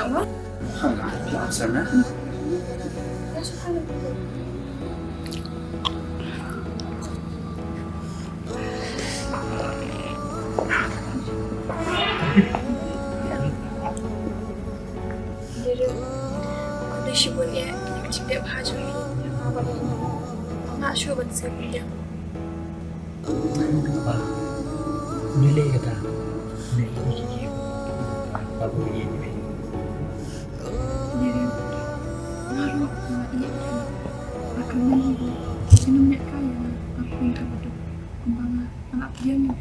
Apa? Maaf sana. Ya, subhanallah. Jadi, aku syukur ya, kita cipta bahasa ini. Mak syukur betul dia. Apa? Nilai kata. Nilai kiki. Apa ini? Jadi, ngaruh sama iya. Akan minumnya kaya. Aku minta betul. Kembang anak dia nih.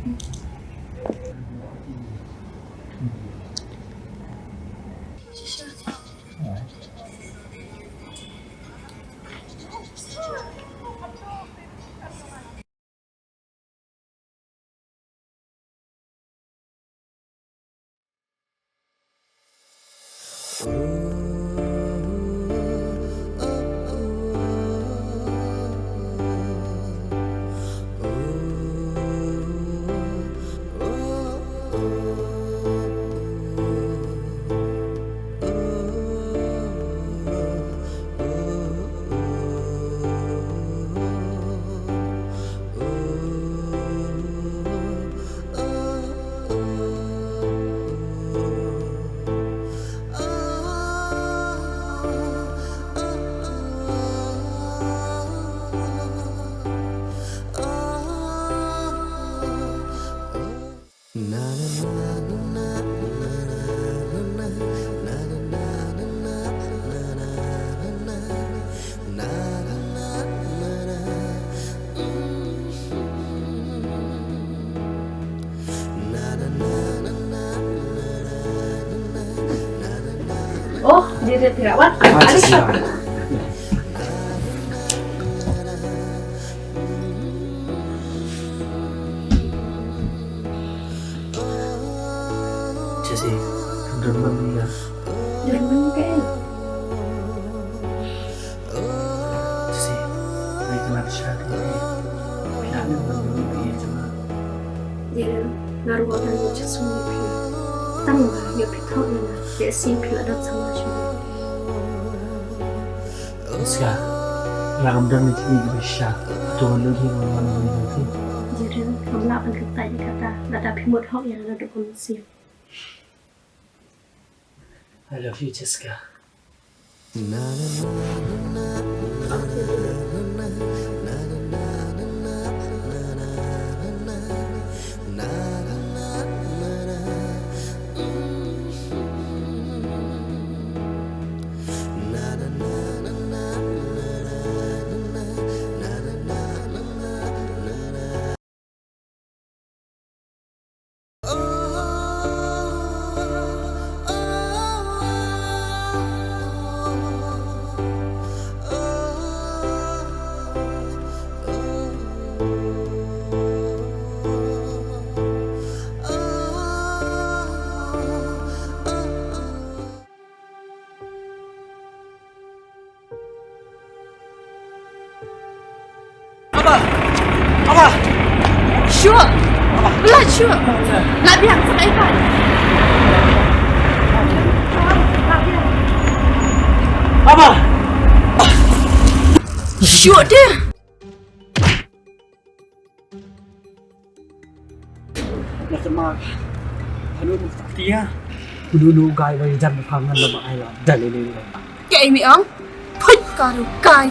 Oh, dia dirawat. Ada siapa? Jadi, demam ya. Demam kan? Jadi, saya kena syari. Pihak demam ini cuma. Dia ngaruh orang yang cesung ni. Tangga dia pikau ni lah. Dia simpel ada sama macam. Sekarang, lamdan ni sini bersyak. Tuan lagi orang nanti. Jadi, kamu nak akan kita kata, ada pimut hok yang ada kondisi. I love you, Jessica. Apa? Sure. Lah sure. Nak biar saya kan. Apa? Sure dia. Nak kemak. Aduh, mesti ya. Dulu gay bagi jam pangan lemak ayam. Dalil ini. Kayak ini ang. Put karo kai.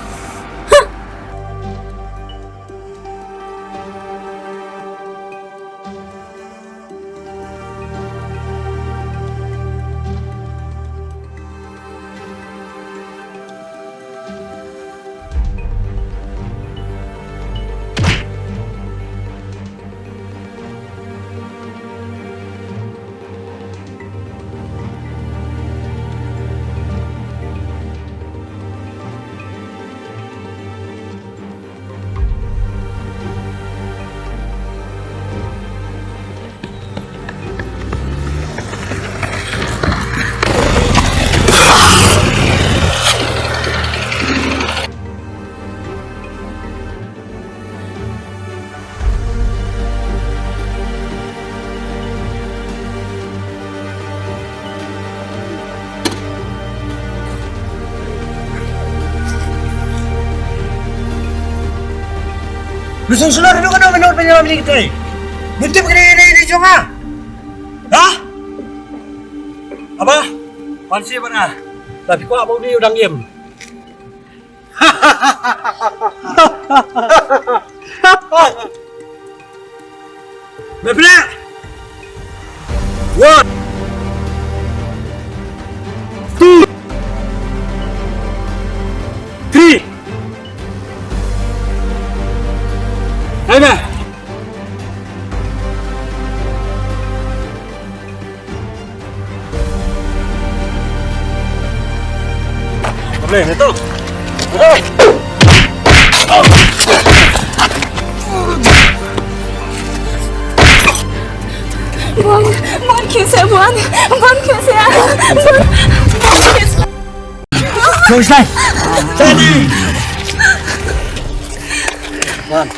Lusong-sulor dulu kan menurut penyelamat kita. Nanti begini juga. Hah? Apa? Pansi mana? Tapi kok abang ni udang game. Berapa? 1, 2, 3. Ayo. Boleh, itu. Bukan kisah, bukan kisah. Terus lah. Jadi. Wan.